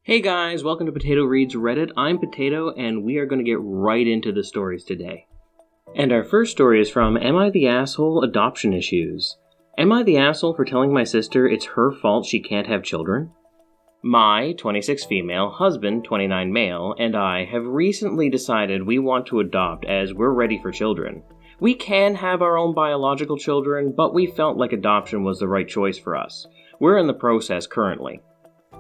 Hey guys, welcome to Potato Reads Reddit. I'm Potato, and we are going to get right into the stories today. And our first story is from Am I the Asshole? Adoption Issues. Am I the asshole for telling my sister it's her fault she can't have children? My, 26 female, husband, 29 male, and I have recently decided we want to adopt as we're ready for children. We can have our own biological children, but we felt like adoption was the right choice for us. We're in the process currently.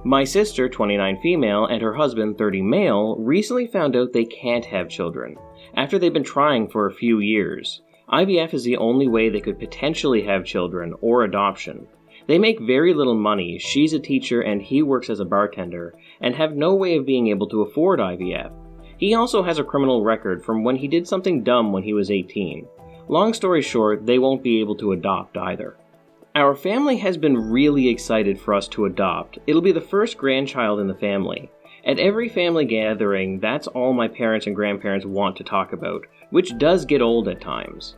My sister, 29 female, and her husband, 30 male, recently found out they can't have children, after they've been trying for a few years. IVF is the only way they could potentially have children, or adoption. They make very little money, she's a teacher and he works as a bartender, and have no way of being able to afford IVF. He also has a criminal record from when he did something dumb when he was 18. Long story short, they won't be able to adopt either. Our family has been really excited for us to adopt. It'll be the first grandchild in the family. At every family gathering, that's all my parents and grandparents want to talk about, which does get old at times.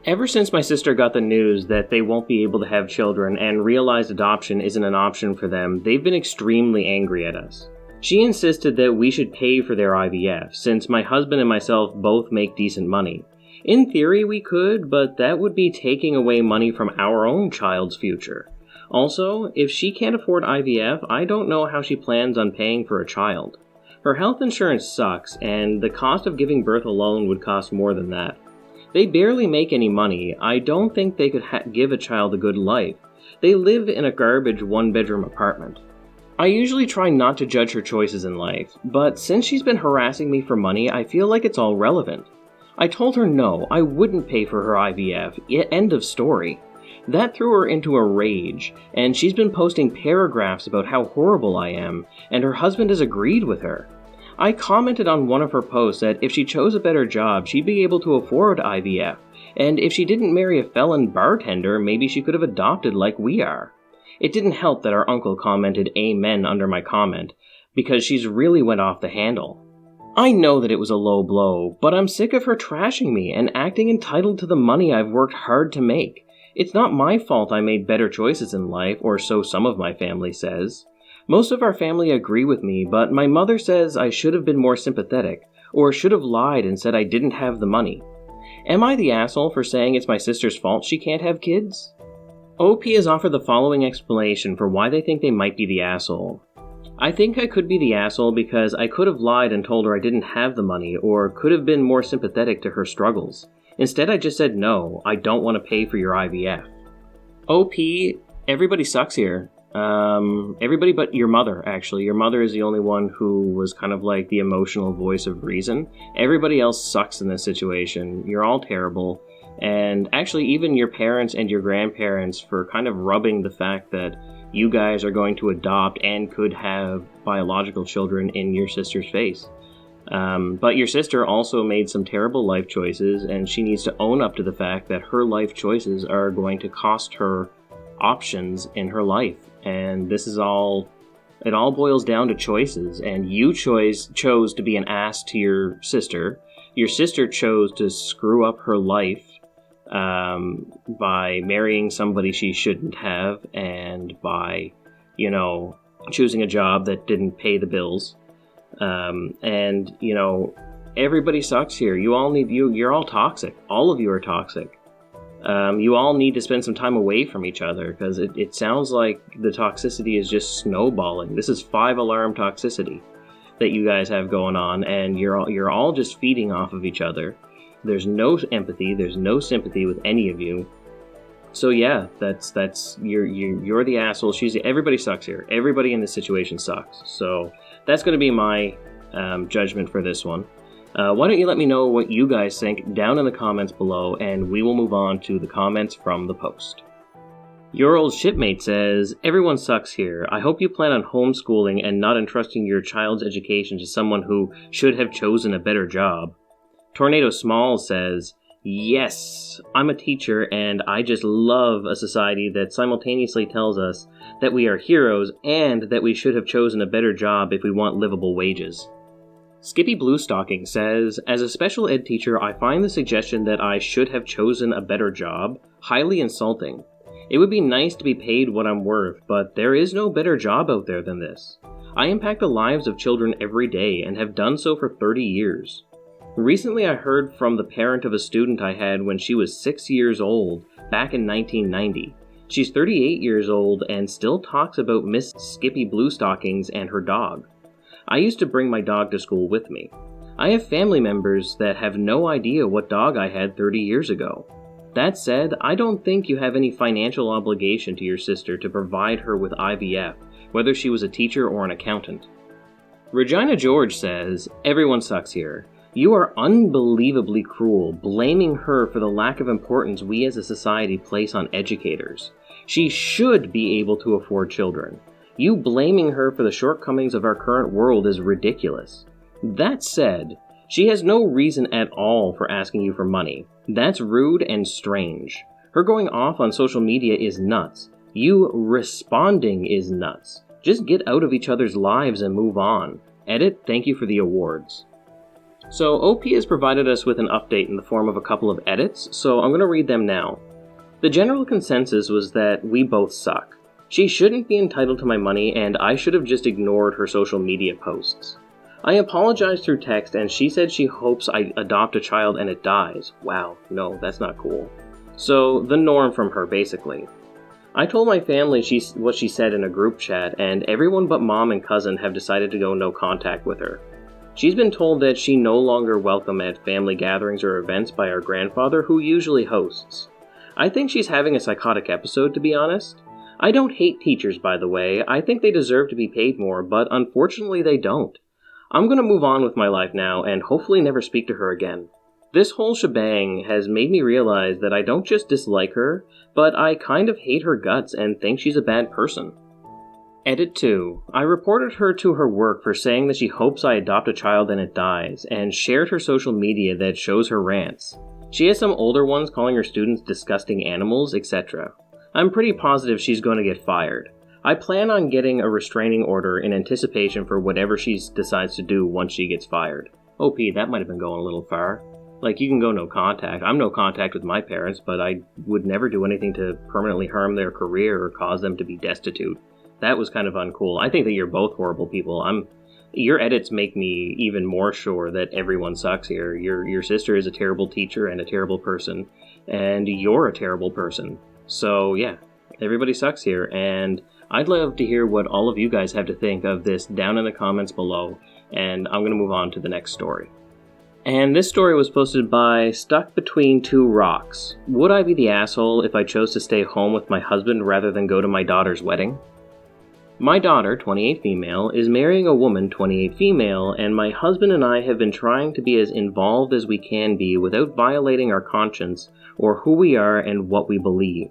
Ever since my sister got the news that they won't be able to have children and realized adoption isn't an option for them, they've been extremely angry at us. She insisted that we should pay for their IVF, since my husband and myself both make decent money. In theory we could, but that would be taking away money from our own child's future. Also, if she can't afford IVF, I don't know how she plans on paying for a child. Her health insurance sucks, and the cost of giving birth alone would cost more than that. They barely make any money. I don't think they could give a child a good life. They live in a garbage one-bedroom apartment. I usually try not to judge her choices in life, but since she's been harassing me for money, I feel like it's all relevant. I told her no, I wouldn't pay for her IVF, end of story. That threw her into a rage, and she's been posting paragraphs about how horrible I am, and her husband has agreed with her. I commented on one of her posts that if she chose a better job, she'd be able to afford IVF, and if she didn't marry a felon bartender, maybe she could have adopted like we are. It didn't help that our uncle commented amen under my comment, because she's really went off the handle. I know that it was a low blow, but I'm sick of her trashing me and acting entitled to the money I've worked hard to make. It's not my fault I made better choices in life, or so some of my family says. Most of our family agree with me, but my mother says I should have been more sympathetic, or should have lied and said I didn't have the money. Am I the asshole for saying it's my sister's fault she can't have kids? OP has offered the following explanation for why they think they might be the asshole. I think I could be the asshole because I could have lied and told her I didn't have the money, or could have been more sympathetic to her struggles. Instead, I just said no, I don't want to pay for your IVF. OP, everybody sucks here. Everybody but your mother, actually. Your mother is the only one who was kind of like the emotional voice of reason. Everybody else sucks in this situation. You're all terrible. And actually, even your parents and your grandparents for kind of rubbing the fact that you guys are going to adopt and could have biological children in your sister's face. But your sister also made some terrible life choices, and she needs to own up to the fact that her life choices are going to cost her options in her life. And this is all, it all boils down to choices, and you chose to be an ass to your sister. Your sister chose to screw up her life by marrying somebody she shouldn't have, and by, choosing a job that didn't pay the bills. Everybody sucks here. You're all toxic. All of you are toxic. You all need to spend some time away from each other, because it sounds like the toxicity is just snowballing. This is 5-alarm toxicity that you guys have going on, and you're all just feeding off of each other. There's no empathy, there's no sympathy with any of you. So yeah, you're the asshole. Everybody sucks here. Everybody in this situation sucks. So that's going to be my judgment for this one. Why don't you let me know what you guys think down in the comments below, and we will move on to the comments from the post. Your old shipmate says, everyone sucks here. I hope you plan on homeschooling and not entrusting your child's education to someone who should have chosen a better job. Tornado Smalls says, yes, I'm a teacher and I just love a society that simultaneously tells us that we are heroes and that we should have chosen a better job if we want livable wages. Skippy Bluestocking says, as a special ed teacher, I find the suggestion that I should have chosen a better job highly insulting. It would be nice to be paid what I'm worth, but there is no better job out there than this. I impact the lives of children every day and have done so for 30 years. Recently, I heard from the parent of a student I had when she was 6 years old, back in 1990. She's 38 years old and still talks about Miss Skippy Bluestockings and her dog. I used to bring my dog to school with me. I have family members that have no idea what dog I had 30 years ago. That said, I don't think you have any financial obligation to your sister to provide her with IVF, whether she was a teacher or an accountant. Regina George says, "Everyone sucks here. You are unbelievably cruel, blaming her for the lack of importance we as a society place on educators. She should be able to afford children. You blaming her for the shortcomings of our current world is ridiculous. That said, she has no reason at all for asking you for money. That's rude and strange. Her going off on social media is nuts. You responding is nuts. Just get out of each other's lives and move on. Edit, thank you for the awards." So OP has provided us with an update in the form of a couple of edits, so I'm going to read them now. The general consensus was that we both suck. She shouldn't be entitled to my money, and I should have just ignored her social media posts. I apologized through text, and she said she hopes I adopt a child and it dies. Wow, no, that's not cool. So, the norm from her, basically. I told my family what she said in a group chat, and everyone but mom and cousin have decided to go no contact with her. She's been told that she no longer welcome at family gatherings or events by our grandfather, who usually hosts. I think she's having a psychotic episode, to be honest. I don't hate teachers, by the way. I think they deserve to be paid more, but unfortunately they don't. I'm going to move on with my life now and hopefully never speak to her again. This whole shebang has made me realize that I don't just dislike her, but I kind of hate her guts and think she's a bad person. Edit 2. I reported her to her work for saying that she hopes I adopt a child and it dies, and shared her social media that shows her rants. She has some older ones calling her students disgusting animals, etc. I'm pretty positive she's going to get fired. I plan on getting a restraining order in anticipation for whatever she decides to do once she gets fired. OP, that might have been going a little far. Like, you can go no contact. I'm no contact with my parents, but I would never do anything to permanently harm their career or cause them to be destitute. That was kind of uncool. I think that you're both horrible people. Your edits make me even more sure that everyone sucks here. Your sister is a terrible teacher and a terrible person, and you're a terrible person. So yeah, everybody sucks here, and I'd love to hear what all of you guys have to think of this down in the comments below, and I'm going to move on to the next story. And this story was posted by Stuck Between Two Rocks. Would I be the asshole if I chose to stay home with my husband rather than go to my daughter's wedding? My daughter, 28 female, is marrying a woman, 28 female, and my husband and I have been trying to be as involved as we can be without violating our conscience or who we are and what we believe.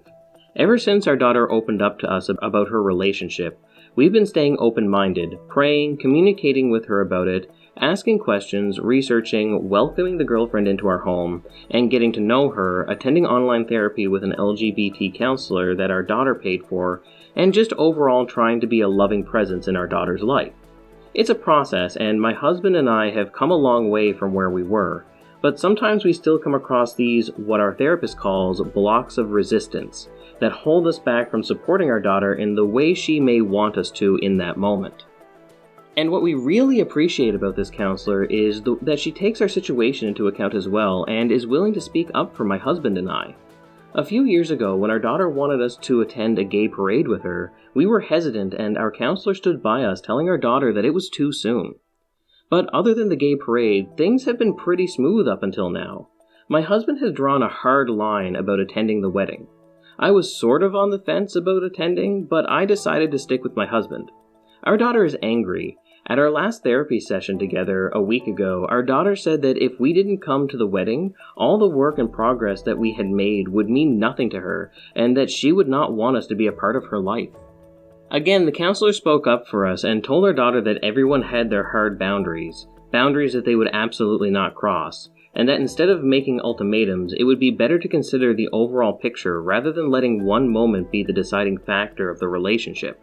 Ever since our daughter opened up to us about her relationship, we've been staying open-minded, praying, communicating with her about it, asking questions, researching, welcoming the girlfriend into our home, and getting to know her, attending online therapy with an LGBT counselor that our daughter paid for, and just overall trying to be a loving presence in our daughter's life. It's a process, and my husband and I have come a long way from where we were, but sometimes we still come across these, what our therapist calls, blocks of resistance, that hold us back from supporting our daughter in the way she may want us to in that moment. And what we really appreciate about this counselor is that she takes our situation into account as well and is willing to speak up for my husband and I. A few years ago, when our daughter wanted us to attend a gay parade with her, we were hesitant and our counselor stood by us telling our daughter that it was too soon. But other than the gay parade, things have been pretty smooth up until now. My husband has drawn a hard line about attending the wedding. I was sort of on the fence about attending, but I decided to stick with my husband. Our daughter is angry. At our last therapy session together a week ago, our daughter said that if we didn't come to the wedding, all the work and progress that we had made would mean nothing to her, and that she would not want us to be a part of her life. Again, the counselor spoke up for us and told our daughter that everyone had their hard boundaries that they would absolutely not cross, and that instead of making ultimatums, it would be better to consider the overall picture rather than letting one moment be the deciding factor of the relationship.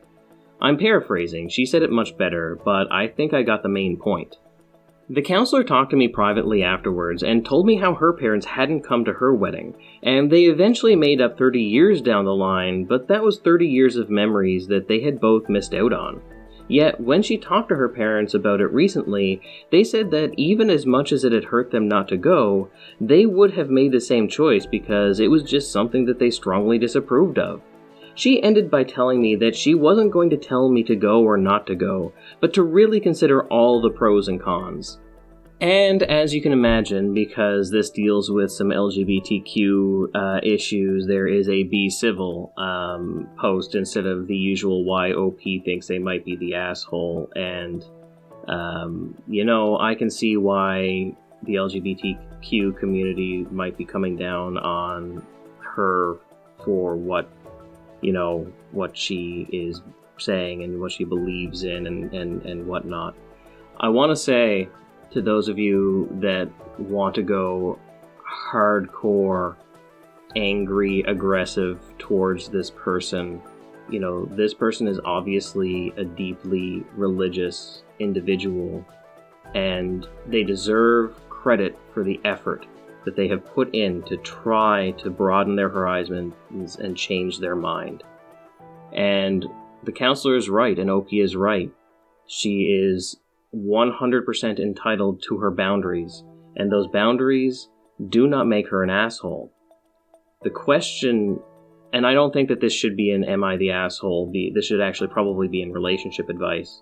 I'm paraphrasing, she said it much better, but I think I got the main point. The counselor talked to me privately afterwards and told me how her parents hadn't come to her wedding, and they eventually made up 30 years down the line, but that was 30 years of memories that they had both missed out on. Yet, when she talked to her parents about it recently, they said that even as much as it had hurt them not to go, they would have made the same choice because it was just something that they strongly disapproved of. She ended by telling me that she wasn't going to tell me to go or not to go, but to really consider all the pros and cons. And as you can imagine, because this deals with some LGBTQ issues, there is a Be Civil post instead of the usual why OP thinks they might be the asshole. And, I can see why the LGBTQ community might be coming down on her for what she is saying and what she believes in and whatnot. I want to say, to those of you that want to go hardcore, angry, aggressive towards this person, this person is obviously a deeply religious individual, and they deserve credit for the effort that they have put in to try to broaden their horizons and change their mind. And the counselor is right, and OP is right. She is 100% entitled to her boundaries, and those boundaries do not make her an asshole. The question, and I don't think that this should be an Am I the Asshole? This should actually probably be in relationship advice,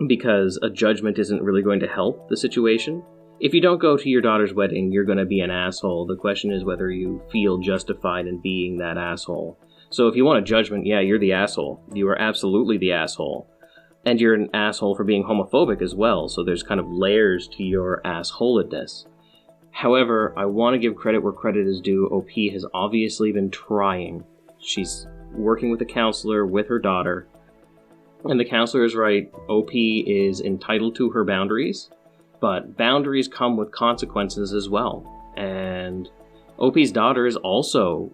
because a judgment isn't really going to help the situation. If you don't go to your daughter's wedding, you're going to be an asshole. The question is whether you feel justified in being that asshole. So if you want a judgment, yeah, you're the asshole. You are absolutely the asshole. And you're an asshole for being homophobic as well, so there's kind of layers to your assholedness. However, I want to give credit where credit is due. OP has obviously been trying. She's working with a counselor with her daughter, and the counselor is right. OP is entitled to her boundaries, but boundaries come with consequences as well. And OP's daughter is also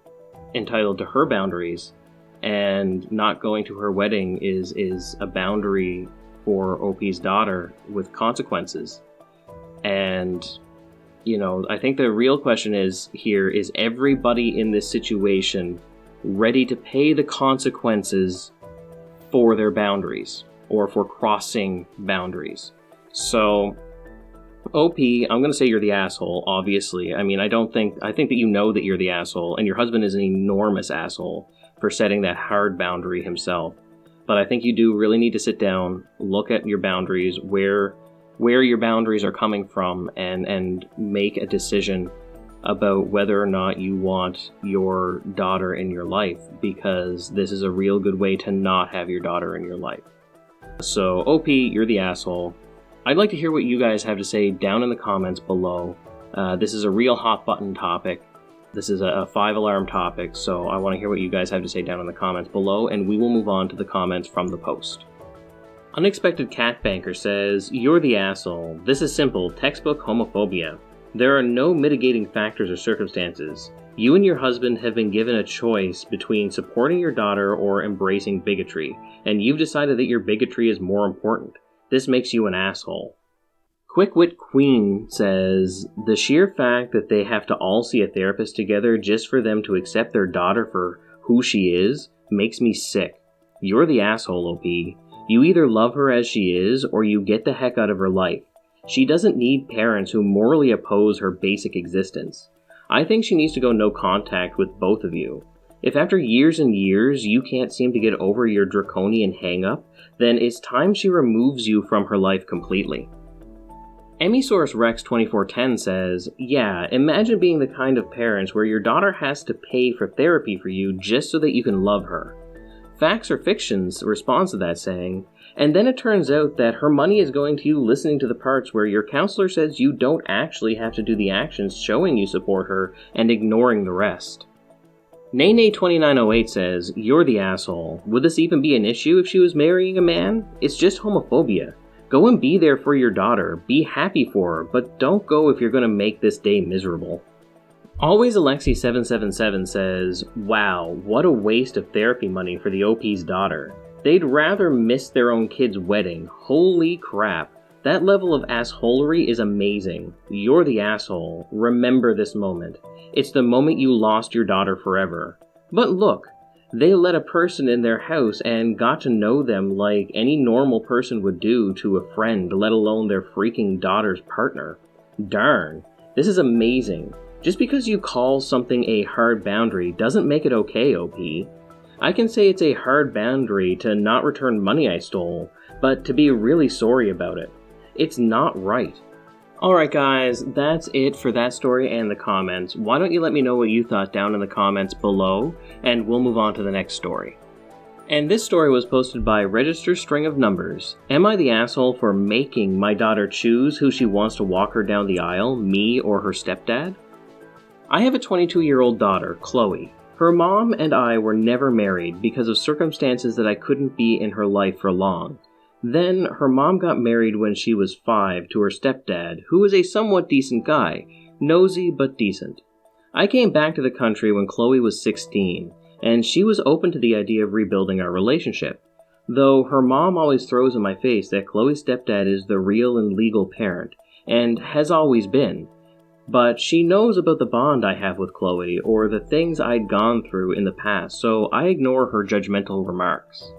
entitled to her boundaries, and not going to her wedding is a boundary for OP's daughter with consequences. And, I think the real question is everybody in this situation ready to pay the consequences for their boundaries or for crossing boundaries? So, OP, I'm going to say you're the asshole, obviously. I mean, I think that you know that you're the asshole, and your husband is an enormous asshole for setting that hard boundary himself. But I think you do really need to sit down, look at your boundaries, where your boundaries are coming from, and make a decision about whether or not you want your daughter in your life, because this is a real good way to not have your daughter in your life. So, OP, you're the asshole. I'd like to hear what you guys have to say down in the comments below. This is a real hot button topic. This is a 5-alarm topic, so I want to hear what you guys have to say down in the comments below, and we will move on to the comments from the post. Unexpected Cat Banker says, "You're the asshole. This is simple, textbook homophobia. There are no mitigating factors or circumstances. You and your husband have been given a choice between supporting your daughter or embracing bigotry, and you've decided that your bigotry is more important. This makes you an asshole." Quick Wit Queen says, "The sheer fact that they have to all see a therapist together just for them to accept their daughter for who she is makes me sick. You're the asshole, OP. You either love her as she is, or you get the heck out of her life. She doesn't need parents who morally oppose her basic existence. I think she needs to go no contact with both of you. If after years and years you can't seem to get over your draconian hang-up, then it's time she removes you from her life completely." Emmysaurus Rex 2410 says, "Yeah, imagine being the kind of parents where your daughter has to pay for therapy for you just so that you can love her. Facts or Fictions responds to that saying, and then it turns out that her money is going to you listening to the parts where your counselor says you don't actually have to do the actions showing you support her and ignoring the rest." Nene2908 says, "You're the asshole. Would this even be an issue if she was marrying a man? It's just homophobia. Go and be there for your daughter. Be happy for her, but don't go if you're going to make this day miserable." Always Alexi777 says, "Wow, what a waste of therapy money for the OP's daughter. They'd rather miss their own kid's wedding. Holy crap. That level of assholery is amazing. You're the asshole. Remember this moment. It's the moment you lost your daughter forever. But look, They let a person in their house and got to know them like any normal person would do to a friend, let alone their freaking daughter's partner. Darn, this is amazing. Just because you call something a hard boundary doesn't make it okay, OP. I can say it's a hard boundary to not return money I stole, but to be really sorry about it. It's not right. Alright guys, that's it for that story and the comments. Why don't you let me know what you thought down in the comments below, and we'll move on to the next story. And this story was posted by Register String of Numbers. Am I the asshole for making my daughter choose who she wants to walk her down the aisle, me or her stepdad? I have a 22-year-old daughter, Chloe. Her mom and I were never married because of circumstances that I couldn't be in her life for long. Then, her mom got married when she was 5 to her stepdad, who was a somewhat decent guy, nosy but decent. I came back to the country when Chloe was 16, and she was open to the idea of rebuilding our relationship, though her mom always throws in my face that Chloe's stepdad is the real and legal parent, and has always been. But she knows about the bond I have with Chloe, or the things I'd gone through in the past, so I ignore her judgmental remarks.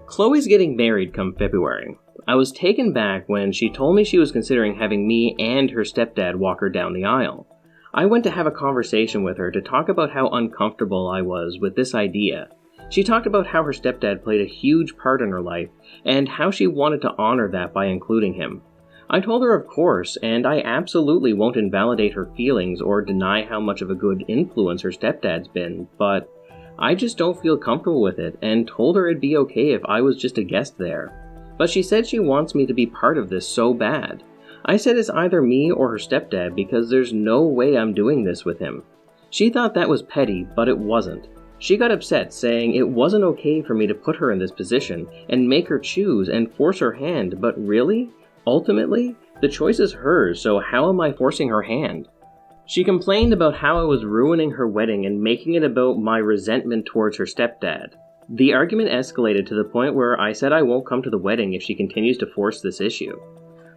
Chloe's getting married come February. I was taken back when she told me she was considering having me and her stepdad walk her down the aisle. I went to have a conversation with her to talk about how uncomfortable I was with this idea. She talked about how her stepdad played a huge part in her life, and how she wanted to honor that by including him. I told her of course, and I absolutely won't invalidate her feelings or deny how much of a good influence her stepdad's been, but I just don't feel comfortable with it, and told her it'd be okay if I was just a guest there. But she said she wants me to be part of this so bad. I said it's either me or her stepdad because there's no way I'm doing this with him. She thought that was petty, but it wasn't. She got upset, saying it wasn't okay for me to put her in this position and make her choose and force her hand, but really? Ultimately, the choice is hers, so how am I forcing her hand? She complained about how I was ruining her wedding and making it about my resentment towards her stepdad. The argument escalated to the point where I said I won't come to the wedding if she continues to force this issue.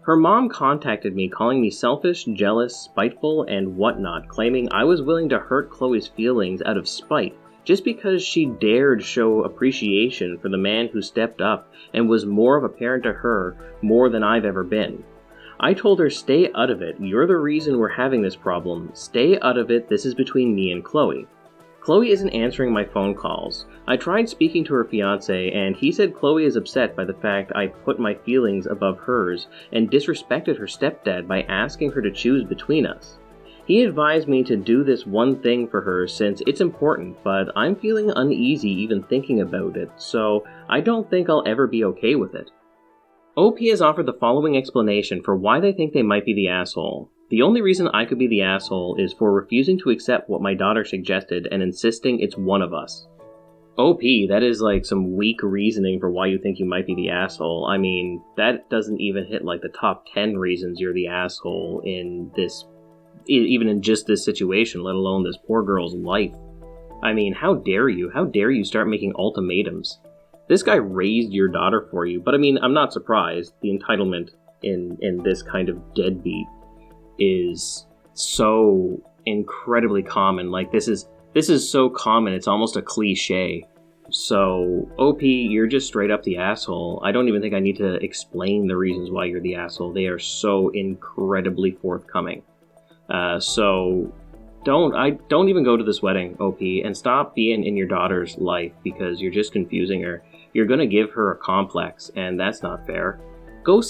Her mom contacted me calling me selfish, jealous, spiteful, and whatnot, claiming I was willing to hurt Chloe's feelings out of spite just because she dared show appreciation for the man who stepped up and was more of a parent to her more than I've ever been. I told her, stay out of it, you're the reason we're having this problem, stay out of it, this is between me and Chloe. Chloe isn't answering my phone calls. I tried speaking to her fiancé, and he said Chloe is upset by the fact I put my feelings above hers and disrespected her stepdad by asking her to choose between us. He advised me to do this one thing for her since it's important, but I'm feeling uneasy even thinking about it, so I don't think I'll ever be okay with it. OP has offered the following explanation for why they think they might be the asshole. The only reason I could be the asshole is for refusing to accept what my daughter suggested and insisting it's one of us. OP, that is like some weak reasoning for why you think you might be the asshole. I mean, that doesn't even hit like the top 10 reasons you're the asshole in this, even in just this situation, let alone this poor girl's life. I mean, how dare you? How dare you start making ultimatums? This guy raised your daughter for you, but I mean, I'm not surprised. The entitlement in this kind of deadbeat is so incredibly common. Like, this is so common, it's almost a cliche. So, OP, you're just straight up the asshole. I don't even think I need to explain the reasons why you're the asshole. They are so incredibly forthcoming. So don't even go to this wedding, OP, and stop being in your daughter's life because you're just confusing her. You're gonna give her a complex, and that's not fair. Go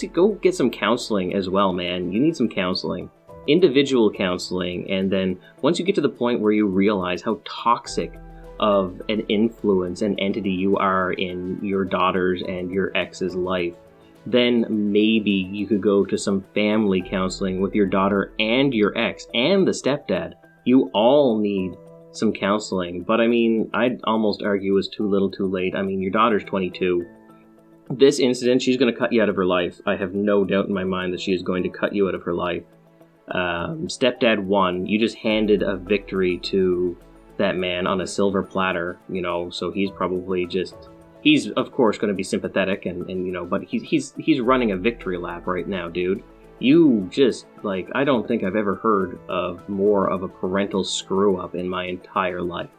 get some counseling as well, man. You need some counseling. Individual counseling, and then once you get to the point where you realize how toxic of an influence and entity you are in your daughter's and your ex's life, then maybe you could go to some family counseling with your daughter and your ex and the stepdad. You all need some counseling, but I mean, I'd almost argue it's too little too late. I mean, your daughter's 22. This incident, she's going to cut you out of her life. I have no doubt in my mind that she is going to cut you out of her life. Stepdad won. You just handed a victory to that man on a silver platter, you know, so he's probably just, he's of course going to be sympathetic and you know, but he's running a victory lap right now, dude. You just, like, I don't think I've ever heard of more of a parental screw up in my entire life.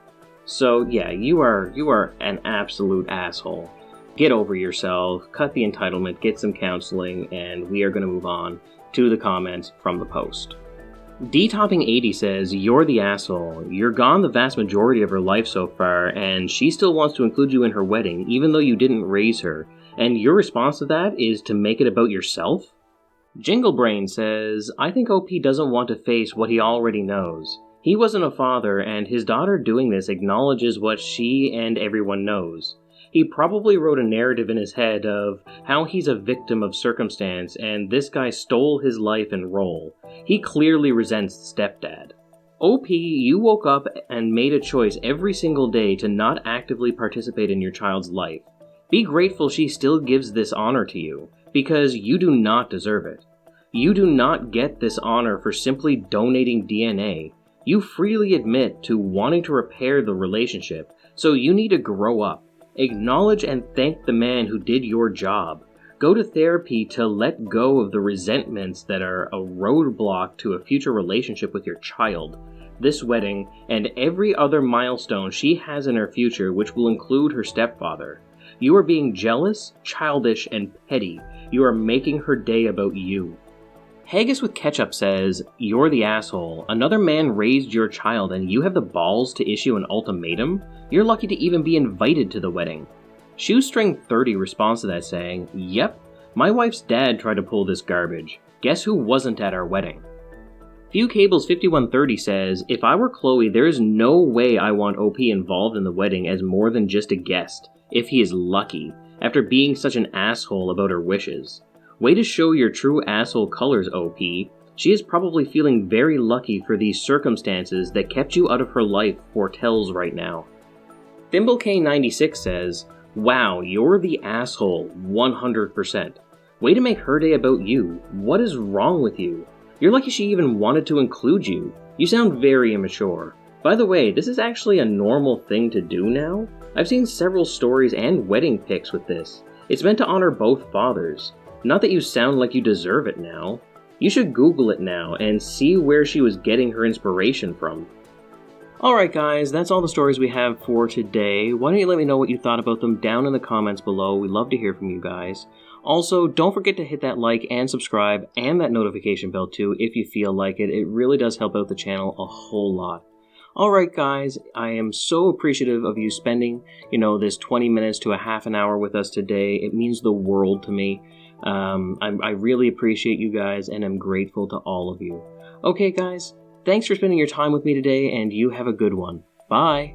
So yeah, you are an absolute asshole. Get over yourself, cut the entitlement, get some counseling, and we are going to move on to the comments from the post. DTopping80 says, "You're the asshole. You're gone the vast majority of her life so far, and she still wants to include you in her wedding, even though you didn't raise her. And your response to that is to make it about yourself?" Jinglebrain says, "I think OP doesn't want to face what he already knows. He wasn't a father, and his daughter doing this acknowledges what she and everyone knows. He probably wrote a narrative in his head of how he's a victim of circumstance and this guy stole his life and role. He clearly resents stepdad. OP, you woke up and made a choice every single day to not actively participate in your child's life. Be grateful she still gives this honor to you, because you do not deserve it. You do not get this honor for simply donating DNA. You freely admit to wanting to repair the relationship, so you need to grow up. Acknowledge and thank the man who did your job. Go to therapy to let go of the resentments that are a roadblock to a future relationship with your child, this wedding, and every other milestone she has in her future, which will include her stepfather. You are being jealous, childish, and petty. You are making her day about you." Haggis with Ketchup says, "You're the asshole. Another man raised your child and you have the balls to issue an ultimatum? You're lucky to even be invited to the wedding." Shoestring30 responds to that saying, "Yep, my wife's dad tried to pull this garbage. Guess who wasn't at our wedding?" FewCables5130 says, "If I were Chloe, there is no way I want OP involved in the wedding as more than just a guest, if he is lucky, after being such an asshole about her wishes. Way to show your true asshole colors, OP. She is probably feeling very lucky for these circumstances that kept you out of her life foretells right now." ThimbleK96 says, "Wow, you're the asshole, 100%. Way to make her day about you. What is wrong with you? You're lucky she even wanted to include you. You sound very immature. By the way, this is actually a normal thing to do now. I've seen several stories and wedding pics with this. It's meant to honor both fathers. Not that you sound like you deserve it now. You should Google it now and see where she was getting her inspiration from." Alright guys, that's all the stories we have for today. Why don't you let me know what you thought about them down in the comments below. We love to hear from you guys. Also, don't forget to hit that like and subscribe and that notification bell too if you feel like it. It really does help out the channel a whole lot. Alright guys, I am so appreciative of you spending, this 20 minutes to a half an hour with us today. It means the world to me. I really appreciate you guys and I'm grateful to all of you. Okay guys, thanks for spending your time with me today and you have a good one. Bye!